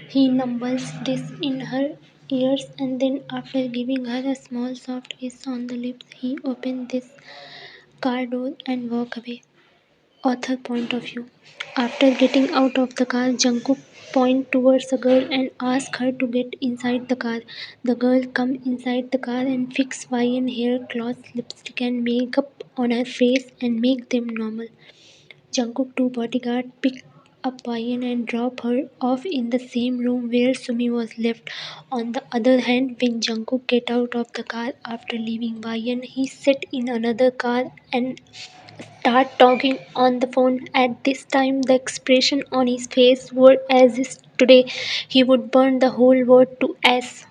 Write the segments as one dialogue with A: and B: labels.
A: He mumbles this in her ears and then, after giving her a small soft kiss on the lips, he opens this car door and walks away. Author point of view. After getting out of the car, Jungkook points towards a girl and asks her to get inside the car. The girl comes inside the car and fix Vian hair, clothes, lipstick and makeup on her face and make them normal. Jungkook two bodyguards pick up Vian and drop her off in the same room where Sumi was left. On the other hand, when Jungkook get out of the car after leaving Vian, he sit in another car and start talking on the phone. At this time, the expression on his face were as if today he would burn the whole world to ash.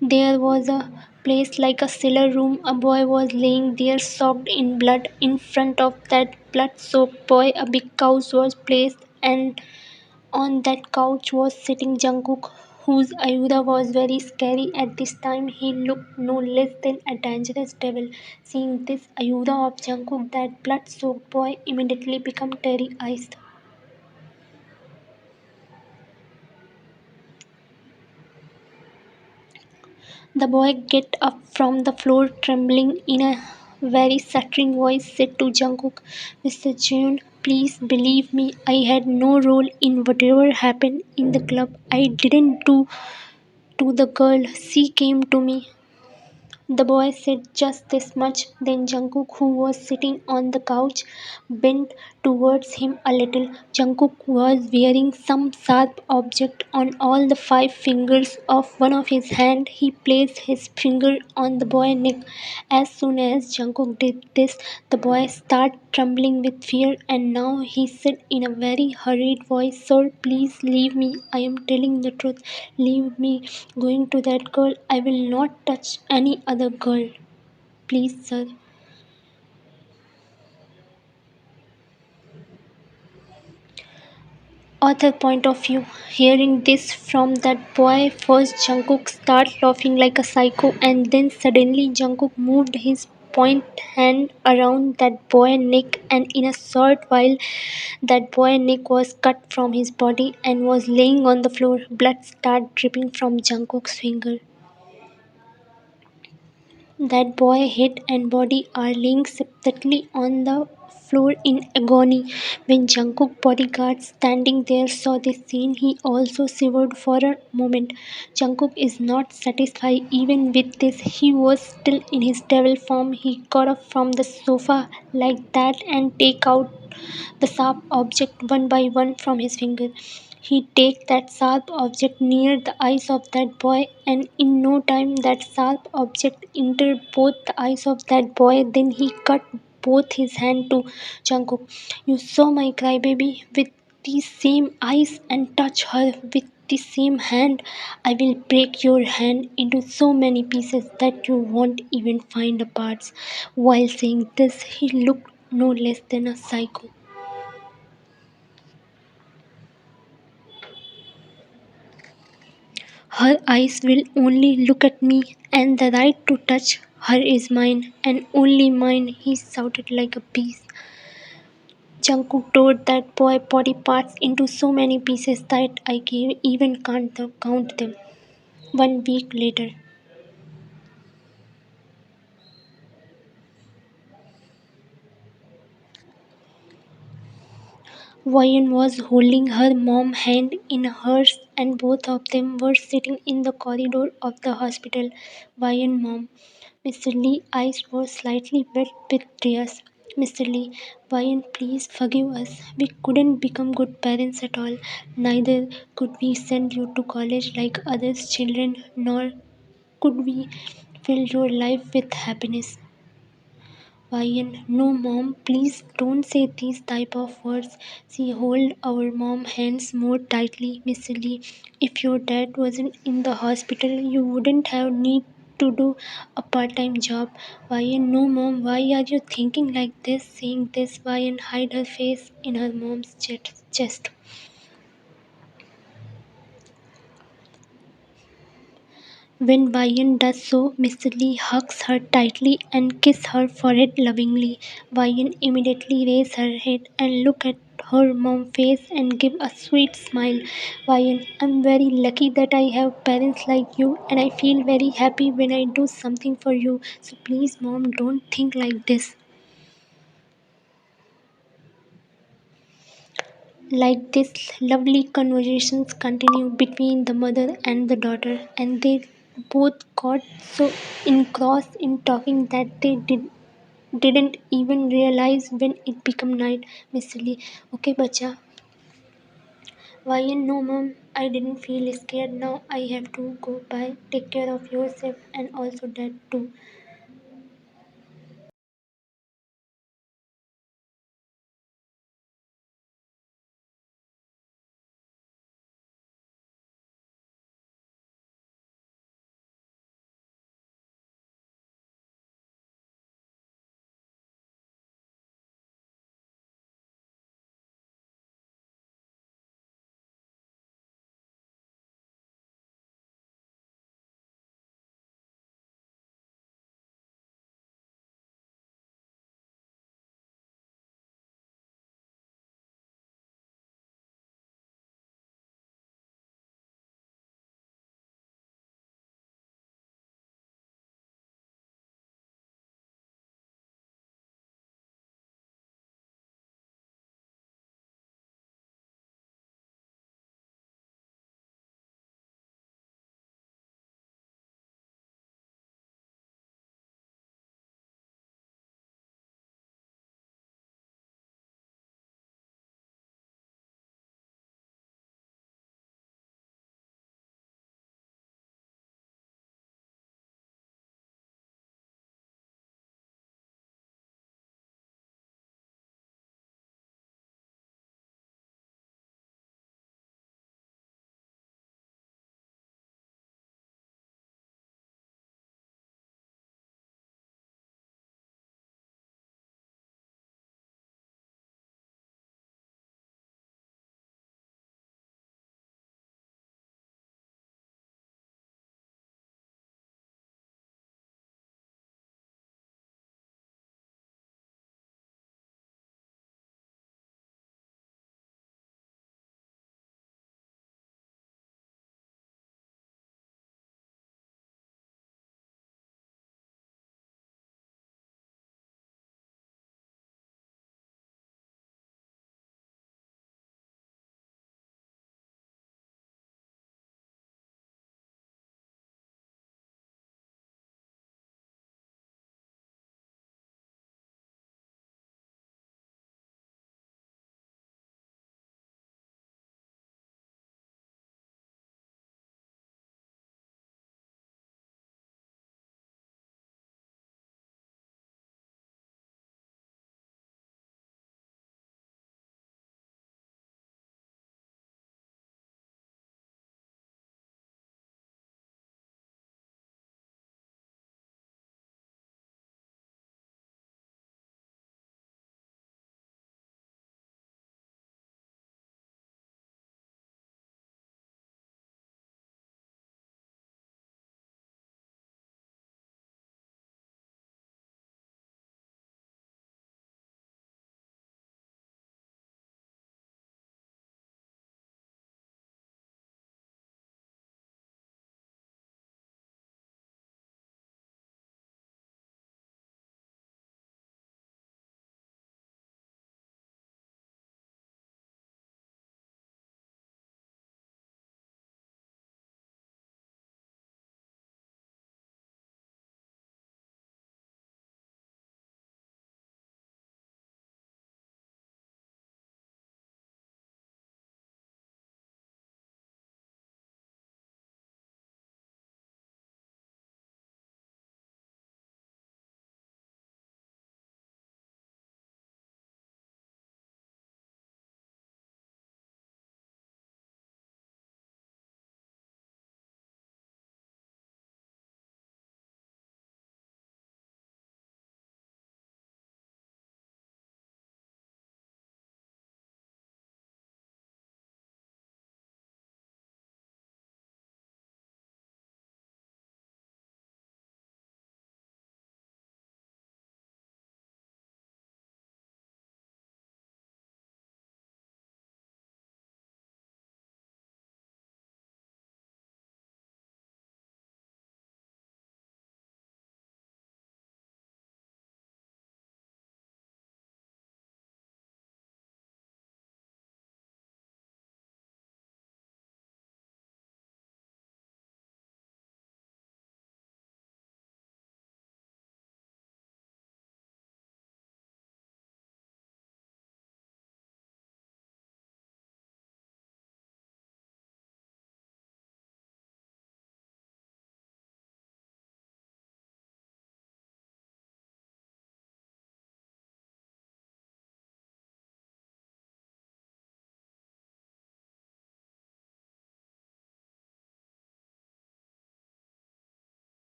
A: There was a place like a cellar room. A boy was laying there soaked in blood. In front of that blood-soaked boy, a big couch was placed, and on that couch was sitting Jungkook, whose Ayuda was very scary. At this time, he looked no less than a dangerous devil. Seeing this Ayuda of Jungkook, that blood-soaked boy immediately became teary-eyed. The boy get up from the floor trembling in a very stuttering voice said to Jungkook, Mr. Jeon, please believe me, I had no role in whatever happened in the club. I didn't do to the girl. She came to me. The boy said just this much. Then Jungkook, who was sitting on the couch, bent towards him a little. Jungkook was wearing some sharp object on all the five fingers of one of his hands. He placed his finger on the boy's neck. As soon as Jungkook did this, the boy started trembling with fear, and now he said in a very hurried voice, Sir, please leave me. I am telling the truth. Leave me. Going to that girl. I will not touch any other girl. Please, sir. Author point of view. Hearing this from that boy, first Jungkook started laughing like a psycho, and then suddenly Jungkook moved his point hand around that boy's neck, and in a short while, that boy's neck was cut from his body and was laying on the floor. Blood started dripping from Jungkook's finger. That boy's head and body are laying separately on the floor in agony. When Jungkook bodyguard standing there saw this scene, he also shivered for a moment. Jungkook is not satisfied even with this. He was still in his devil form. He got up from the sofa like that and take out the sharp object one by one from his finger. He take that sharp object near the eyes of that boy, and in no time that sharp object entered both the eyes of that boy. Then he cut both his hand to Jungkook. You saw my crybaby with these same eyes and touch her with the same hand. I will break your hand into so many pieces that you won't even find the parts. While saying this, he looked no less than a psycho. Her eyes will only look at me, and the right to touch her is mine, and only mine, he shouted like a beast. Jungkook tore that boy body parts into so many pieces that I even can't count them. 1 week later, Vian was holding her mom's hand in hers, and both of them were sitting in the corridor of the hospital. Vian mom. Mr. Lee's eyes were slightly wet with tears. Mr. Lee, Vian, please forgive us. We couldn't become good parents at all. Neither could we send you to college like others' children, nor could we fill your life with happiness. Vian, no mom, please don't say these type of words. She hold our mom hands more tightly. Mr. Lee, if your dad wasn't in the hospital, you wouldn't have need to do a part-time job. Vian, no mom, why are you thinking like this? Saying this, Vian hide her face in her mom's chest. When Vian does so, Mr. Lee hugs her tightly and kisses her forehead lovingly. Vian immediately raises her head and looks at her mom's face and gives a sweet smile. Vian, I'm very lucky that I have parents like you, and I feel very happy when I do something for you. So please, mom, don't think like this. Like this, lovely conversations continue between the mother and the daughter, and they both got so engrossed in talking that they didn't even realize when it became night. Mr. Lee, okay, bacha. Why no, mom? I didn't feel scared. Now I have to go. Bye. Take care of yourself and also dad too.